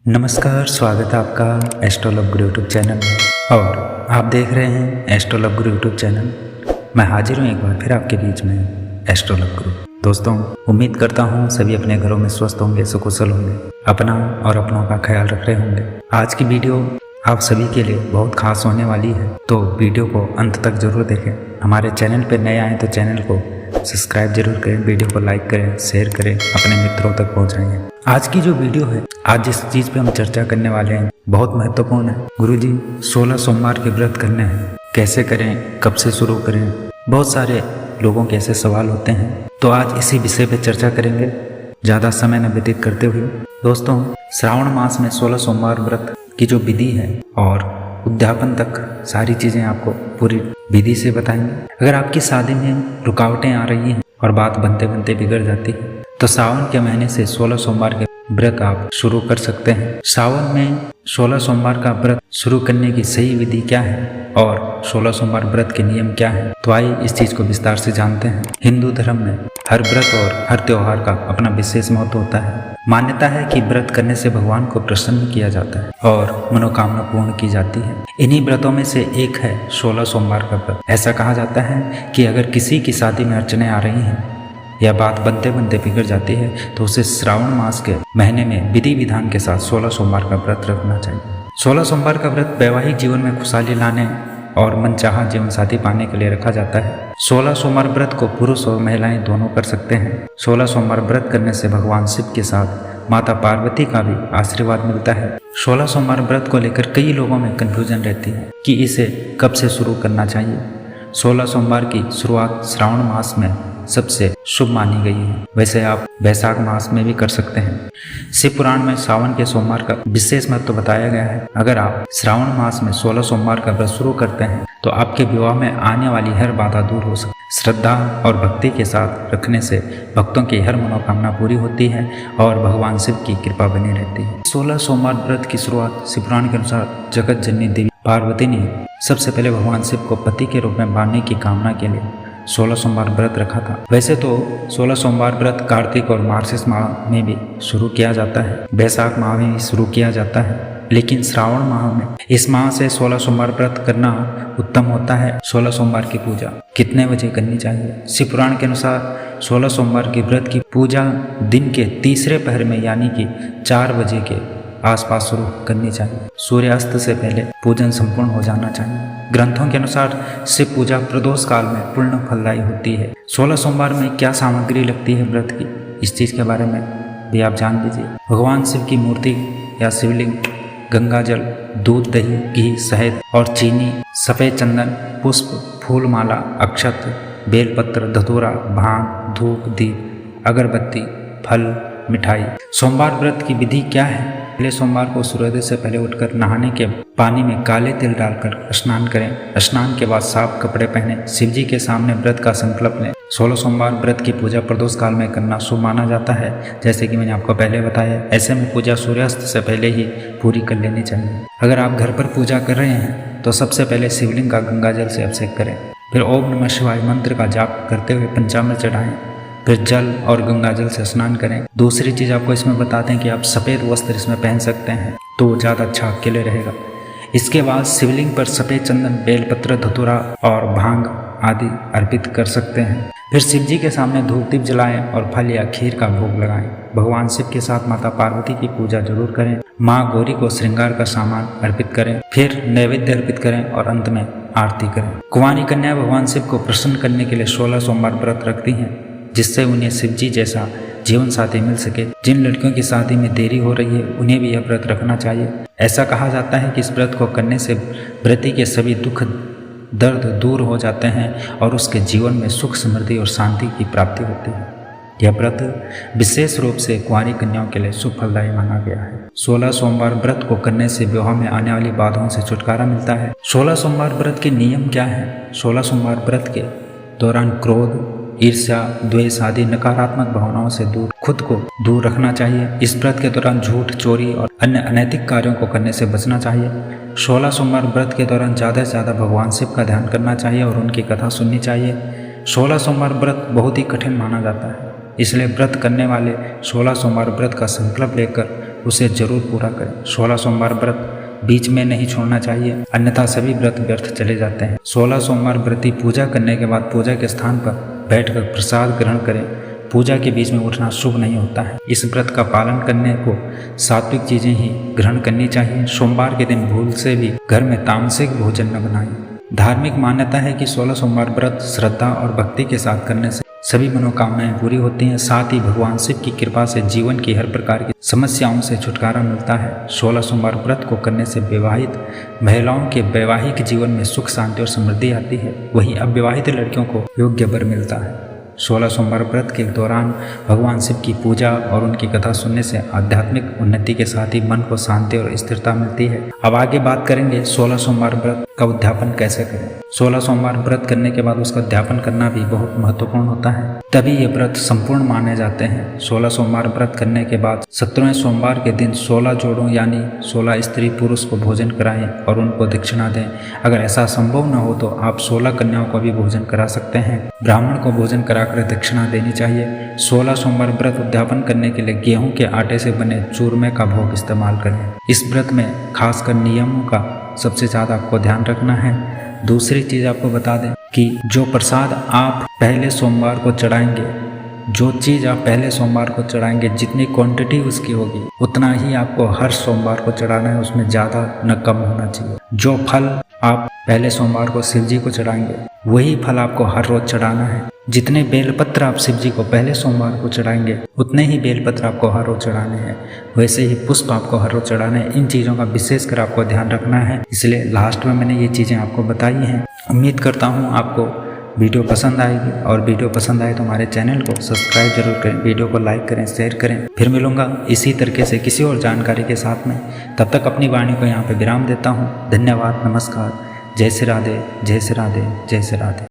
नमस्कार, स्वागत है आपका एस्ट्रोलॉग गुरु यूट्यूब चैनल में। और आप देख रहे हैं एस्ट्रोलॉग गुरु यूट्यूब चैनल। मैं हाजिर हूँ एक बार फिर आपके बीच में एस्ट्रोलॉग गुरु। दोस्तों, उम्मीद करता हूँ सभी अपने घरों में स्वस्थ होंगे, सुकुशल होंगे, अपना और अपनों का ख्याल रख रहे होंगे। आज की वीडियो आप सभी के लिए बहुत खास होने वाली है, तो वीडियो को अंत तक जरूर देखें। हमारे चैनल पर नए आए तो चैनल को सब्सक्राइब जरूर करें, वीडियो को लाइक करें, शेयर करें, अपने मित्रों तक पहुंचाएं। आज की जो वीडियो है, आज जिस चीज पे हम चर्चा करने वाले हैं बहुत महत्वपूर्ण है। गुरुजी 16 सोमवार के व्रत करने हैं, कैसे करें, कब से शुरू करें, बहुत सारे लोगों के ऐसे सवाल होते हैं। तो आज इसी विषय पे चर्चा करेंगे, ज़्यादा समय न व्यतीत करते हुए। दोस्तों, श्रावण मास में 16 सोमवार व्रत की जो विधि है और उद्यापन तक सारी चीज़ें आपको पूरी विधि से बताएंगे। अगर आपकी शादी में रुकावटें आ रही हैं और बात बनते बनते बिगड़ जाती है, तो सावन के महीने से 16 सोमवार के व्रत आप शुरू कर सकते हैं। सावन में 16 सोमवार का व्रत शुरू करने की सही विधि क्या है और 16 सोमवार व्रत के नियम क्या है, तो आइए इस चीज को विस्तार से जानते हैं। हिंदू धर्म में हर व्रत और हर त्योहार का अपना विशेष महत्व होता है। मान्यता है कि व्रत करने से भगवान को प्रसन्न किया जाता है और मनोकामना पूर्ण की जाती है। इन्हीं व्रतों में से एक है 16 सोमवार का व्रत। ऐसा कहा जाता है कि अगर किसी की शादी में अड़चनें आ रही हैं या बात बनते बनते बिगड़ जाती है, तो उसे श्रावण मास के महीने में विधि विधान के साथ 16 सोमवार का व्रत रखना चाहिए। 16 सोमवार का व्रत वैवाहिक जीवन में खुशहाली लाने और मनचाहा जीवन साथी पाने के लिए रखा जाता है। 16 सोमवार व्रत को पुरुष और महिलाएं दोनों कर सकते हैं। 16 सोमवार व्रत करने से भगवान शिव के साथ माता पार्वती का भी आशीर्वाद मिलता है। 16 सोमवार व्रत को लेकर कई लोगों में कंफ्यूजन रहती है कि इसे कब से शुरू करना चाहिए। 16 सोमवार की शुरुआत श्रावण मास में सबसे शुभ मानी गई है। वैसे आप वैशाख मास में भी कर सकते हैं। शिव पुराण में सावन के सोमवार का विशेष महत्व बताया गया है। अगर आप श्रावण मास में 16 सोमवार का व्रत शुरू करते हैं, तो आपके विवाह में आने वाली हर बाधा दूर हो सकती है। श्रद्धा और भक्ति के साथ रखने से भक्तों की हर मनोकामना पूरी होती है और भगवान शिव की कृपा बनी रहती है। 16 सोमवार व्रत की शुरुआत शिव पुराण के अनुसार जगत जननी देवी पार्वती ने सबसे पहले भगवान शिव को पति के रूप में पाने की कामना के लिए 16 सोमवार व्रत रखा था। वैसे तो 16 सोमवार व्रत कार्तिक और मार्गशीर्ष माह में भी शुरू किया जाता है, वैशाख माह में भी शुरू किया जाता है, लेकिन श्रावण माह में इस माह से 16 सोमवार व्रत करना उत्तम होता है। 16 सोमवार की पूजा कितने बजे करनी चाहिए? शिव पुराण के अनुसार 16 सोमवार के व्रत की पूजा दिन के तीसरे पहर में यानी कि 4 बजे के आसपास शुरू करनी चाहिए। सूर्यास्त से पहले पूजन संपूर्ण हो जाना चाहिए। ग्रंथों के अनुसार शिव पूजा प्रदोष काल में पूर्ण फलदायी होती है। 16 सोमवार में क्या सामग्री लगती है व्रत की, इस चीज के बारे में भी आप जान लीजिए। भगवान शिव की मूर्ति या शिवलिंग, गंगा जल, दूध, दही, घी, शहद और चीनी, सफेद चंदन, पुष्प, फूल माला, अक्षत, बेलपत्र, धतूरा, भांग, धूप, दीप, अगरबत्ती, फल, मिठाई। सोमवार व्रत की विधि क्या है? पहले सोमवार को सूर्योदय से पहले उठकर नहाने के पानी में काले तिल डालकर स्नान करें। स्नान के बाद साफ कपड़े पहने शिवजी के सामने व्रत का संकल्प लें। 16 सोमवार व्रत की पूजा प्रदोष काल में करना शुभ माना जाता है, जैसे कि मैंने आपको पहले बताया। ऐसे में पूजा सूर्यास्त से पहले ही पूरी कर लेनी चाहिए। अगर आप घर पर पूजा कर रहे हैं तो सबसे पहले शिवलिंग का गंगा जल से अभिषेक करें, फिर ओम नमः शिवाय मंत्र का जाप करते हुए पंचामृत चढ़ाएं, फिर जल और गंगा जल से स्नान करें। दूसरी चीज़ आपको इसमें बताते हैं कि आप सफ़ेद वस्त्र इसमें पहन सकते हैं, तो ज़्यादा अच्छा आपके लिए रहेगा। इसके बाद शिवलिंग पर सफ़ेद चंदन, बेलपत्र, धतूरा और भांग आदि अर्पित कर सकते हैं। फिर शिव जी के सामने धूप दीप जलाएं और फल या खीर का भोग लगाएं। भगवान शिव के साथ माता पार्वती की पूजा जरूर करें। माँ गौरी को श्रृंगार का सामान अर्पित करें, फिर नैवेद्य अर्पित करें और अंत में आरती करें। कुंवारी कन्या भगवान शिव को प्रसन्न करने के लिए 16 सोमवार व्रत रखती हैं, जिससे उन्हें शिव जी जैसा जीवन साथी मिल सके। जिन लड़कियों की शादी में देरी हो रही है, उन्हें भी यह व्रत रखना चाहिए। ऐसा कहा जाता है कि इस व्रत को करने से व्रती के सभी दुख दर्द दूर हो जाते हैं और उसके जीवन में सुख, समृद्धि और शांति की प्राप्ति होती है। यह व्रत विशेष रूप से कुंवारी कन्याओं के लिए शुभ फलदायी माना गया है। 16 सोमवार व्रत को करने से विवाह में आने वाली बाधाओं से छुटकारा मिलता है। 16 सोमवार व्रत के नियम क्या है? 16 सोमवार व्रत के दौरान क्रोध, ईर्ष्या, द्वेष आदि नकारात्मक भावनाओं से खुद को दूर रखना चाहिए। इस व्रत के दौरान झूठ, चोरी और अन्य अनैतिक कार्यों को करने से बचना चाहिए। 16 सोमवार व्रत के दौरान ज़्यादा से ज़्यादा भगवान शिव का ध्यान करना चाहिए और उनकी कथा सुननी चाहिए। 16 सोमवार व्रत बहुत ही कठिन माना जाता है, इसलिए व्रत करने वाले 16 सोमवार व्रत का संकल्प लेकर उसे जरूर पूरा करें। 16 सोमवार व्रत बीच में नहीं छोड़ना चाहिए, अन्यथा सभी व्रत व्यर्थ चले जाते हैं। 16 सोमवार व्रती पूजा करने के बाद पूजा के स्थान पर बैठकर प्रसाद ग्रहण करें। पूजा के बीच में उठना शुभ नहीं होता है। इस व्रत का पालन करने को सात्विक चीजें ही ग्रहण करनी चाहिए। सोमवार के दिन भूल से भी घर में तामसिक भोजन न बनाएं। धार्मिक मान्यता है कि 16 सोमवार व्रत श्रद्धा और भक्ति के साथ करने से सभी मनोकामनाएं पूरी होती हैं। साथ ही भगवान शिव की कृपा से जीवन की हर प्रकार की समस्याओं से छुटकारा मिलता है। 16 सोमवार व्रत को करने से विवाहित महिलाओं के वैवाहिक जीवन में सुख शांति और समृद्धि आती है। वहीं अविवाहित लड़कियों को योग्य वर मिलता है। 16 सोमवार व्रत के दौरान भगवान शिव की पूजा और उनकी कथा सुनने से आध्यात्मिक उन्नति के साथ ही मन को शांति और स्थिरता मिलती है। अब आगे बात करेंगे 16 सोमवार व्रत का उद्यापन कैसे करें। 16 सोमवार व्रत करने के बाद उसका उद्यापन करना भी बहुत महत्वपूर्ण होता है, तभी ये व्रत संपूर्ण माने जाते हैं। 16 सोमवार व्रत करने के बाद 17वें सोमवार के दिन 16 जोड़ों यानी 16 स्त्री पुरुष को भोजन कराएं और उनको दक्षिणा दें। अगर ऐसा संभव न हो तो आप 16 कन्याओं को भी भोजन करा सकते हैं। ब्राह्मण को भोजन कराकर दक्षिणा देनी चाहिए। 16 सोमवार व्रत उद्यापन करने के लिए गेहूं के आटे से बने चूरमे का भोग इस्तेमाल करें। इस व्रत में खासकर नियमों का सबसे ज्यादा आपको ध्यान रखना है। दूसरी चीज आपको बता दें कि जो प्रसाद आप पहले सोमवार को चढ़ाएंगे, जो चीज आप पहले सोमवार को चढ़ाएंगे, जितनी क्वांटिटी उसकी होगी उतना ही आपको हर सोमवार को चढ़ाना है, उसमें ज्यादा न कम होना चाहिए। जो फल आप पहले सोमवार को शिव जी को चढ़ाएंगे वही फल आपको हर रोज चढ़ाना है। जितने बेलपत्र आप शिव जी को पहले सोमवार को चढ़ाएंगे उतने ही बेलपत्र आपको हर रोज चढ़ाने हैं, वैसे ही पुष्प आपको हर रोज चढ़ाने हैं। इन चीज़ों का विशेषकर आपको ध्यान रखना है, इसलिए लास्ट में मैंने ये चीज़ें आपको बताई हैं। उम्मीद करता हूँ आपको वीडियो पसंद आएगी, और वीडियो पसंद आए तो हमारे चैनल को सब्सक्राइब जरूर करें, वीडियो को लाइक करें, शेयर करें। फिर मिलूंगा इसी तरीके से किसी और जानकारी के साथ में। तब तक अपनी वाणी को यहाँ पे विराम देता हूँ। धन्यवाद, नमस्कार, जय श्री राधे, जय श्री राधे, जय श्री राधे।